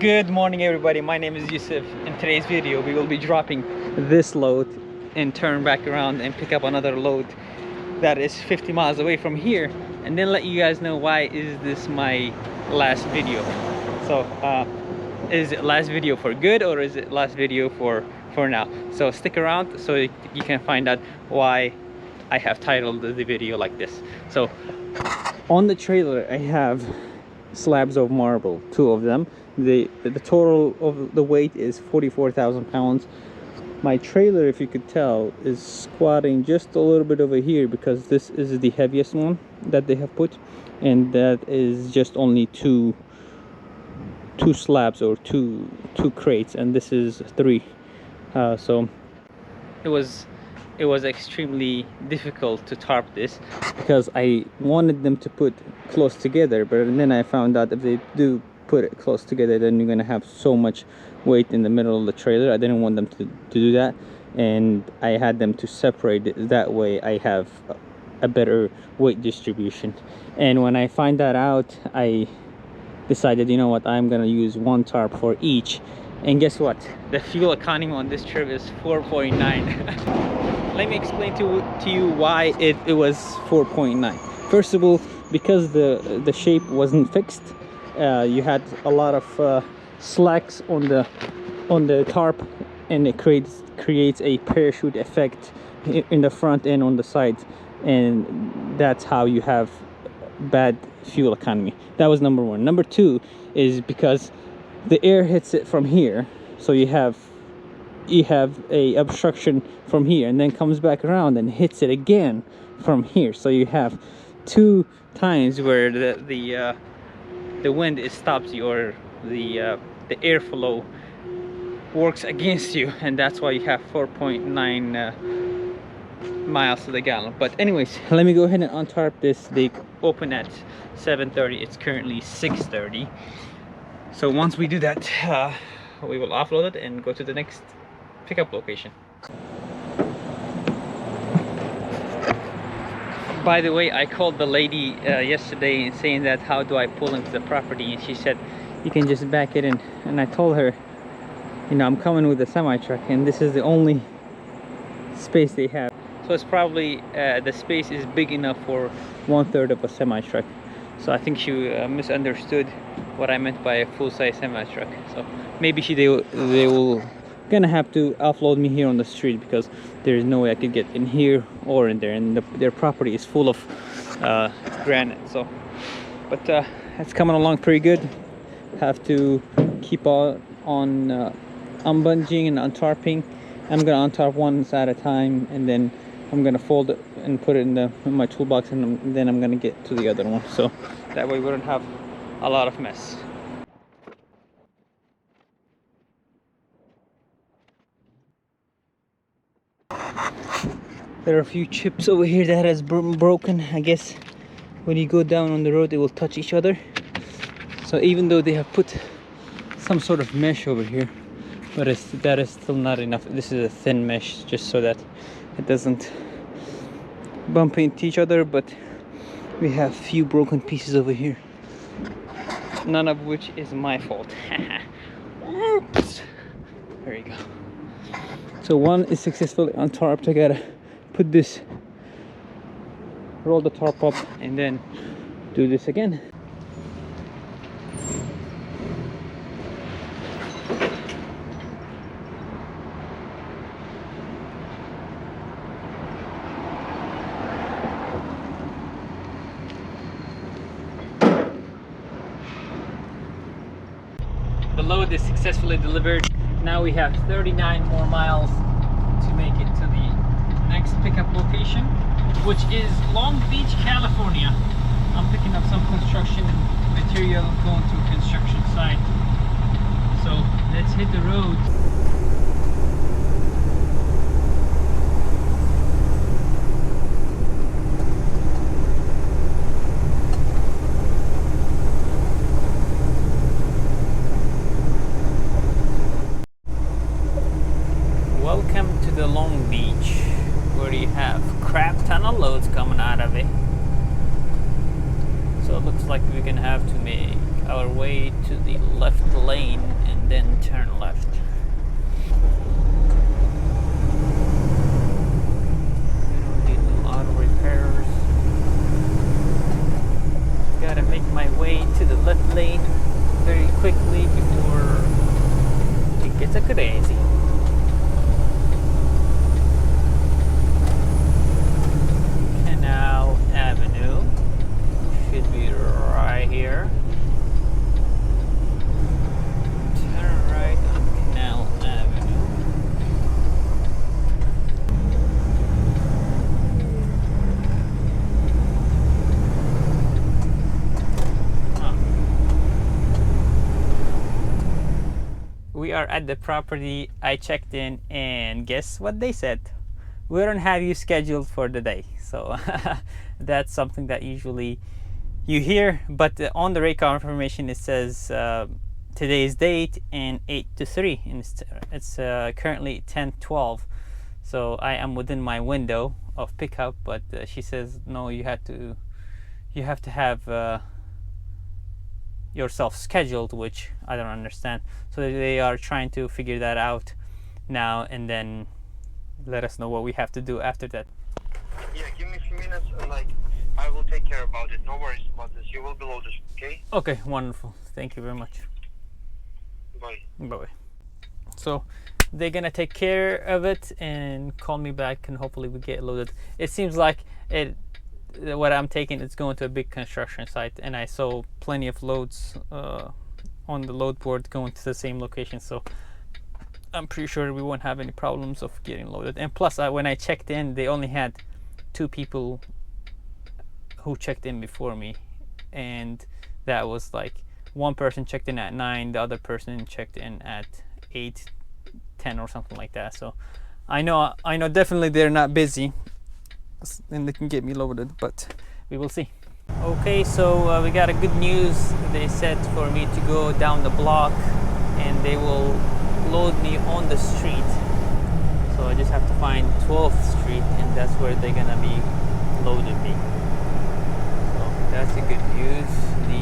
Good morning everybody, my name is Yusuf. In today's video we will be dropping this load and turn back around and pick up another load that is 50 miles away from here, and then let you guys know why is this my last video. So is it last video for good or is it last video for now? So stick around so you can find out why I have titled the video like this. So on the trailer I have slabs of marble, 2 of them. The total of the weight is 44,000 pounds. My trailer, if you could tell, is squatting just a little bit over here because this is the heaviest one that they have put, and that is just only two slabs or two crates, and this is 3. So it was extremely difficult to tarp this because I wanted them to put close together, but then I found out if they do put it close together, then you're gonna have so much weight in the middle of the trailer. I didn't want them to do that, and I had them to separate it. That way I have a better weight distribution. And when I find that out, I decided, you know what, I'm gonna use 1 tarp for each. And guess what, the fuel economy on this trip is 4.9. Let me explain to you why it was 4.9. First of all, because the shape wasn't fixed. You had a lot of slacks on the tarp, and it creates a parachute effect in the front and on the sides, and that's how you have bad fuel economy. That was number 1. Number 2 is because the air hits it from here, so you have a obstruction from here, and then comes back around and hits it again from here. So you have 2 times where the wind stops you, or the airflow works against you, and that's why you have 4.9 miles to the gallon. But anyways, let me go ahead and untarp this. They open at 7:30. It's currently 6:30. So once we do that, we will offload it and go to the next pickup location. By the way, I called the lady yesterday saying that how do I pull into the property, and she said you can just back it in. And I told her, you know, I'm coming with a semi-truck and this is the only space they have. So it's probably the space is big enough for 1/3 of a semi-truck. So I think she misunderstood what I meant by a full-size semi-truck. So maybe they will gonna have to offload me here on the street because there's no way I could get in here or in there, and their property is full of granite. So but it's coming along pretty good. Have to keep on unbunging and untarping. I'm gonna untarp one at a time, and then I'm gonna fold it and put it in my toolbox, and then I'm gonna get to the other one, so that way we don't have a lot of mess. There are a few chips over here that has broken. I guess when you go down on the road, they will touch each other. So even though they have put some sort of mesh over here, but that is still not enough. This is a thin mesh just so that it doesn't bump into each other. But we have few broken pieces over here, none of which is my fault. Oops. There you go. So one is successfully untarped. I gotta put this, roll the tarp up, and then do this again. The load is successfully delivered. Now we have 39 more miles to make it to the next pickup location, which is Long Beach, California. I'm picking up some construction material going to a construction site. So let's hit the road. Welcome to the Long Beach, where you have crap ton of loads coming out of it. So it looks like we're gonna have to make our way to the left lane and then turn left. We don't need no auto repairs. Gotta make my way to the left lane very quickly before it gets crazy. Canal Avenue should be right here. Turn right on Canal Avenue. We are at the property. I checked in and guess what they said? We don't have you scheduled for the day. So that's something that usually you hear, but on the rate confirmation it says today's date and 8 to 3 and it's currently 10:12, so I am within my window of pickup, but she says no, you have to have yourself scheduled, which I don't understand. So they are trying to figure that out now and then let us know what we have to do after that. Yeah, give me a few minutes and I will take care about it. No worries about this. You will be loaded, okay? Okay, wonderful. Thank you very much. Bye. Bye. So they're gonna take care of it and call me back, and hopefully we get loaded. It seems like what I'm taking is going to a big construction site, and I saw plenty of loads on the load board going to the same location, so I'm pretty sure we won't have any problems of getting loaded. And plus, when I checked in, they only had 2 people who checked in before me, and that was like one person checked in at 9, the other person checked in at 8:10 or something like that. So I know definitely they're not busy and they can get me loaded, but we will see. Okay, so we got a good news. They said for me to go down the block and they will load me on the street. So I just have to find 12th Street and that's where they're gonna be loading me. So that's the good news. The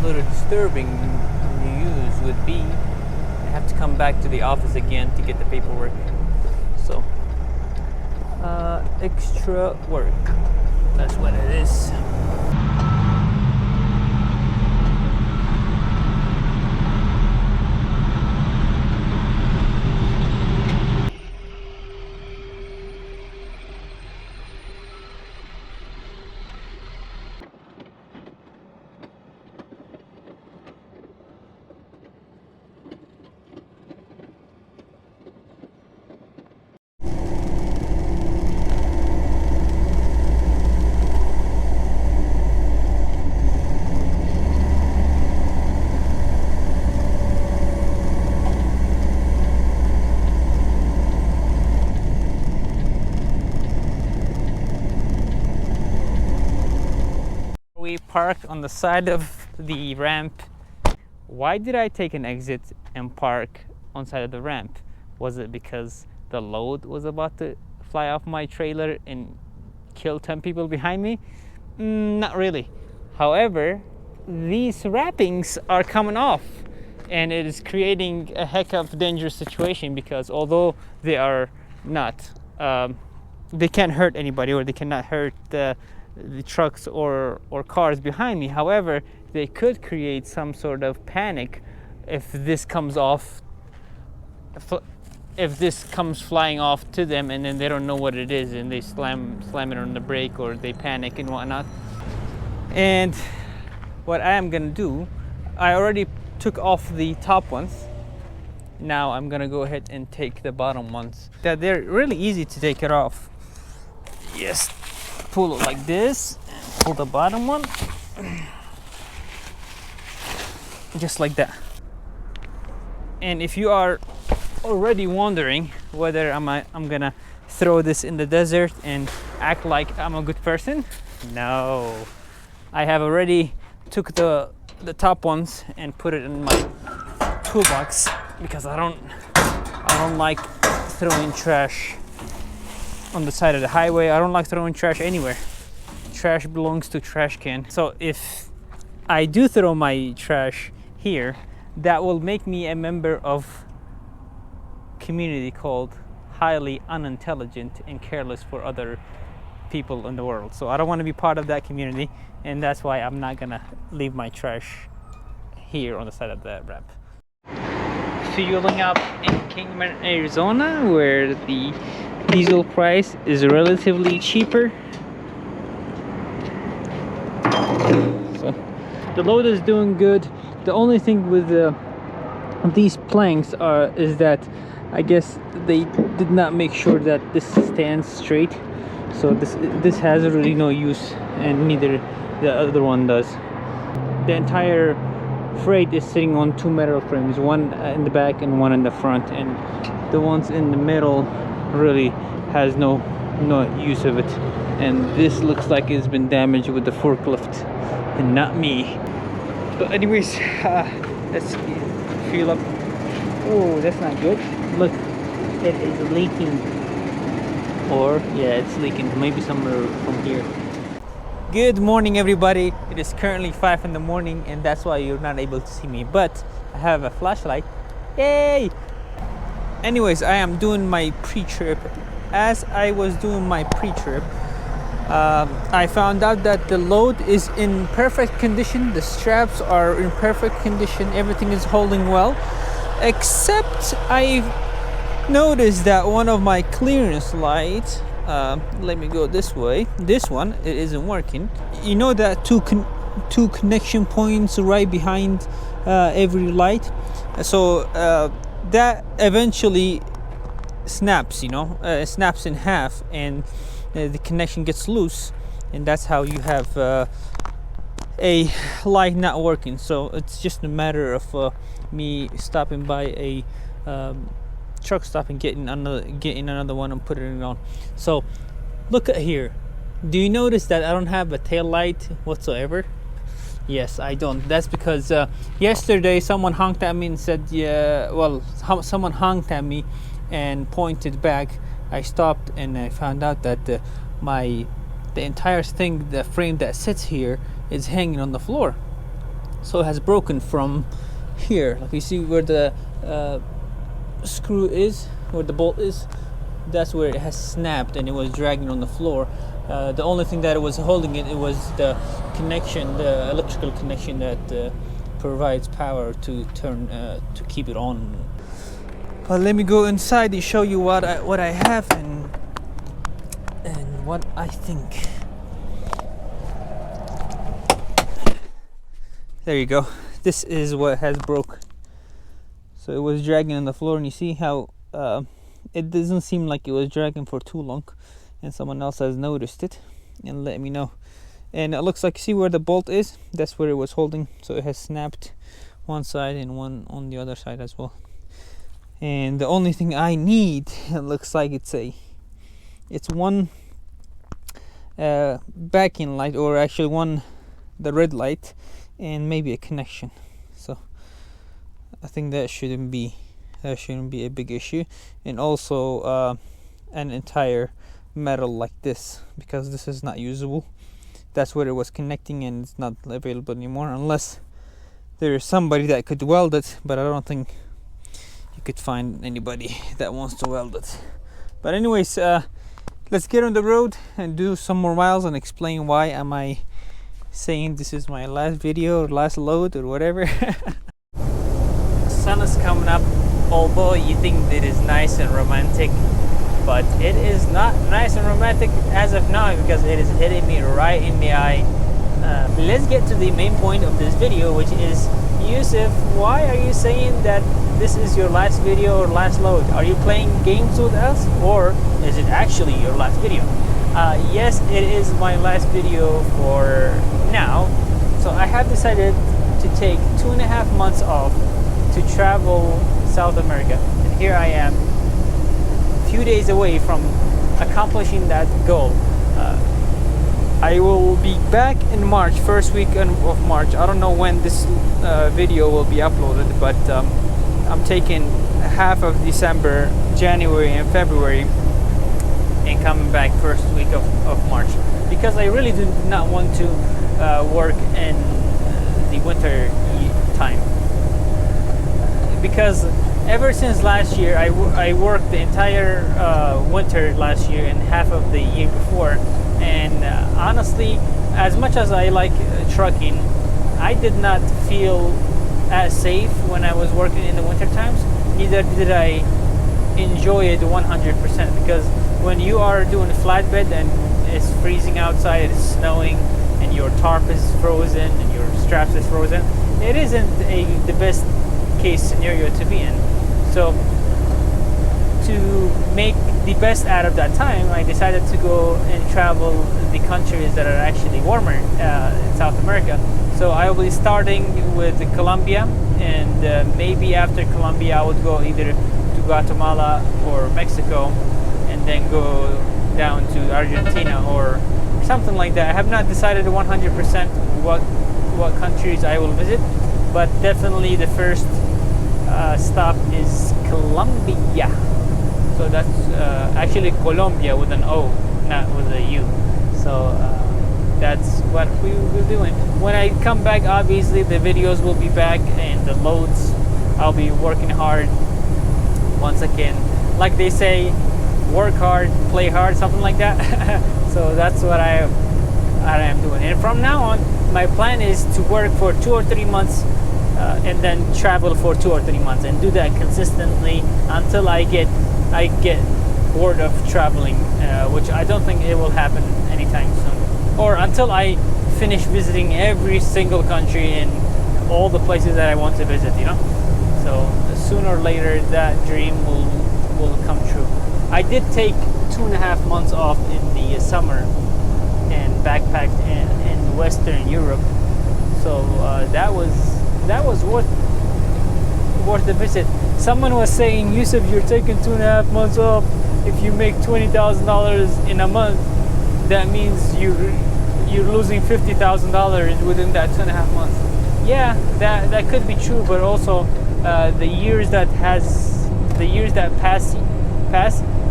little disturbing news would be I have to come back to the office again to get the paperwork. So extra work, that's what it is. We parked on the side of the ramp. Why did I take an exit and park on side of the ramp? Was it because the load was about to fly off my trailer and kill 10 people behind me? Not really. However, these wrappings are coming off and it is creating a heck of dangerous situation, because although they are not they can't hurt anybody, or they cannot hurt the trucks or cars behind me. However, they could create some sort of panic if this comes off, if this comes flying off to them and then they don't know what it is and they slam it on the brake or they panic and whatnot. And what I am gonna do, I already took off the top ones. Now I'm gonna go ahead and take the bottom ones. They're really easy to take it off. Yes. Pull it like this and pull the bottom one just like that. And if you are already wondering whether I'm gonna throw this in the desert and act like I'm a good person, no, I have already took the top ones and put it in my toolbox, because I don't like throwing trash on the side of the highway. I don't like throwing trash anywhere. Trash belongs to trash can. So if I do throw my trash here, that will make me a member of community called highly unintelligent and careless for other people in the world. So I don't want to be part of that community, and that's why I'm not gonna leave my trash here on the side of the ramp. Fueling up in Kingman, Arizona, where the diesel price is relatively cheaper. So the load is doing good. The only thing with these planks is that I guess they did not make sure that this stands straight. So this has really no use, and neither the other one does. The entire freight is sitting on two metal frames, one in the back and one in the front, and the ones in the middle really has no use of it. And this looks like it's been damaged with the forklift and not me. But anyways, let's fuel up. Oh, that's not good. Look, it is leaking. Or yeah, it's leaking maybe somewhere from here. Good morning, everybody. It is currently 5 in the morning, and that's why you're not able to see me, but I have a flashlight. Yay! Anyways, I am doing my pre-trip. As I was doing my pre-trip, I found out that the load is in perfect condition. The straps are in perfect condition. Everything is holding well, except I noticed that one of my clearance lights, let me go this way, this one, it isn't working. You know that two connection points right behind every light, so that eventually snaps, snaps in half, and the connection gets loose, and that's how you have a light not working. So it's just a matter of me stopping by a truck stop and getting another one and putting it on. So look at here. Do you notice that I don't have a tail light whatsoever? Yes, I don't. That's because yesterday someone honked at me and said, yeah, well, someone honked at me and pointed back. I stopped and I found out that the entire thing, the frame that sits here, is hanging on the floor. So it has broken from here. Like you see where the screw is, where the bolt is, that's where it has snapped, and it was dragging on the floor. The only thing that it was holding it was the connection, the electrical connection that provides power to turn to keep it on. But let me go inside and show you what I have and what I think. There you go. This is what has broke. So it was dragging on the floor, and you see how it doesn't seem like it was dragging for too long, and someone else has noticed it and let me know. And it looks like, see where the bolt is, that's where it was holding, so it has snapped one side and one on the other side as well. And the only thing I need, it looks like it's one backing light, or actually the red light, and maybe a connection. So I think that shouldn't be a big issue. And also an entire metal like this, because this is not usable. That's where it was connecting, and it's not available anymore, unless there is somebody that could weld it, but I don't think you could find anybody that wants to weld it. But anyways, let's get on the road and do some more miles and explain why am I saying this is my last video or last load or whatever. Sun is coming up, although you think it is nice and romantic, but it is not nice and romantic as of now, because it is hitting me right in the eye. Let's get to the main point of this video, which is, Yusuf, why are you saying that this is your last video or last load? Are you playing games with us, or is it actually your last video? Yes, it is my last video for now. So I have decided to take 2.5 months off to travel South America, and here I am, a few days away from accomplishing that goal. I will be back in March, first week of March. I don't know when this video will be uploaded, but I'm taking half of December, January and February, and coming back first week of March, because I really do not want to work in the winter time. because ever since last year, I worked the entire winter last year and half of the year before, and honestly, as much as I like trucking, I did not feel as safe when I was working in the winter times. Neither did I enjoy it 100%, because when you are doing a flatbed and it's freezing outside, it's snowing, and your tarp is frozen and your straps is frozen, it isn't the best case scenario to be in. So to make the best out of that time, I decided to go and travel the countries that are actually warmer in South America. So I will be starting with Colombia, and maybe after Colombia I would go either to Guatemala or Mexico, and then go down to Argentina or something like that. I have not decided 100% what countries I will visit, but definitely the first stop is Colombia. So that's actually Colombia with an O, not with a U. So that's what we will be doing. When I come back, obviously the videos will be back and the loads. I'll be working hard once again. Like they say, work hard, play hard, something like that. So that's what I am doing. And from now on, my plan is to work for 2 or 3 months and then travel for 2 or 3 months, and do that consistently until I get bored of traveling, which I don't think it will happen anytime soon, or until I finish visiting every single country and all the places that I want to visit, you know. So sooner or later that dream will come true. I did take 2.5 months off in the summer and backpacked in Western Europe, so that was worth the visit. Someone was saying, Yusuf, you're taking 2.5 months off. If you make $20,000 in a month, that means you're losing $50,000 within that 2.5 months. Yeah, that could be true, but also the years that pass,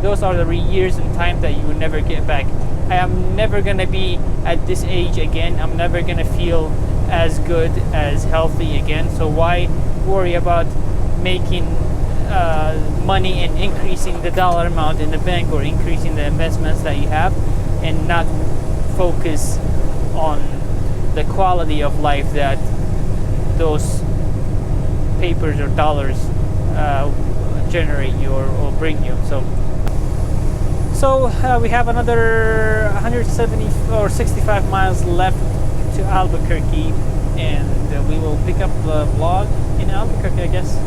those are the years in time that you will never get back. I am never gonna be at this age again. I'm never gonna feel as good, as healthy again. So why worry about making money and increasing the dollar amount in the bank or increasing the investments that you have, and not focus on the quality of life that those papers or dollars generate you or bring you. So we have another 170 or 65 miles left to Albuquerque, and we will pick up the vlog in Albuquerque, I guess.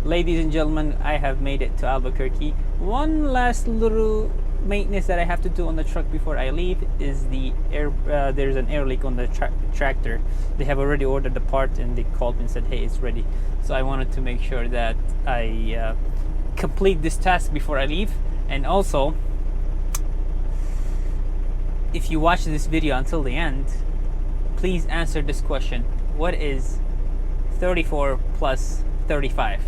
Ladies and gentlemen, I have made it to Albuquerque. One last little maintenance that I have to do on the truck before I leave is there's an air leak on the tractor. They have already ordered the part, and they called me and said, hey, it's ready. So I wanted to make sure that I complete this task before I leave. And also, if you watch this video until the end, please answer this question: what is 34 plus 35?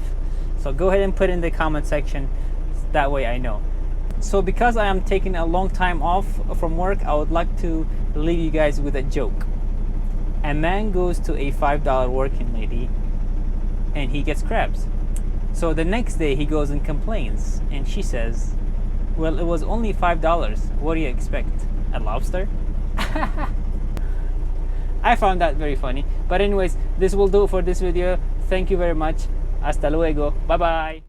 So go ahead and put in the comment section, that way I know. So because I am taking a long time off from work, I would like to leave you guys with a joke. A man goes to a $5 working lady and he gets crabs. So the next day he goes and complains, and she says, well, it was only $5. What do you expect? A lobster? I found that very funny. But anyways, this will do it for this video. Thank you very much. Hasta luego. Bye bye.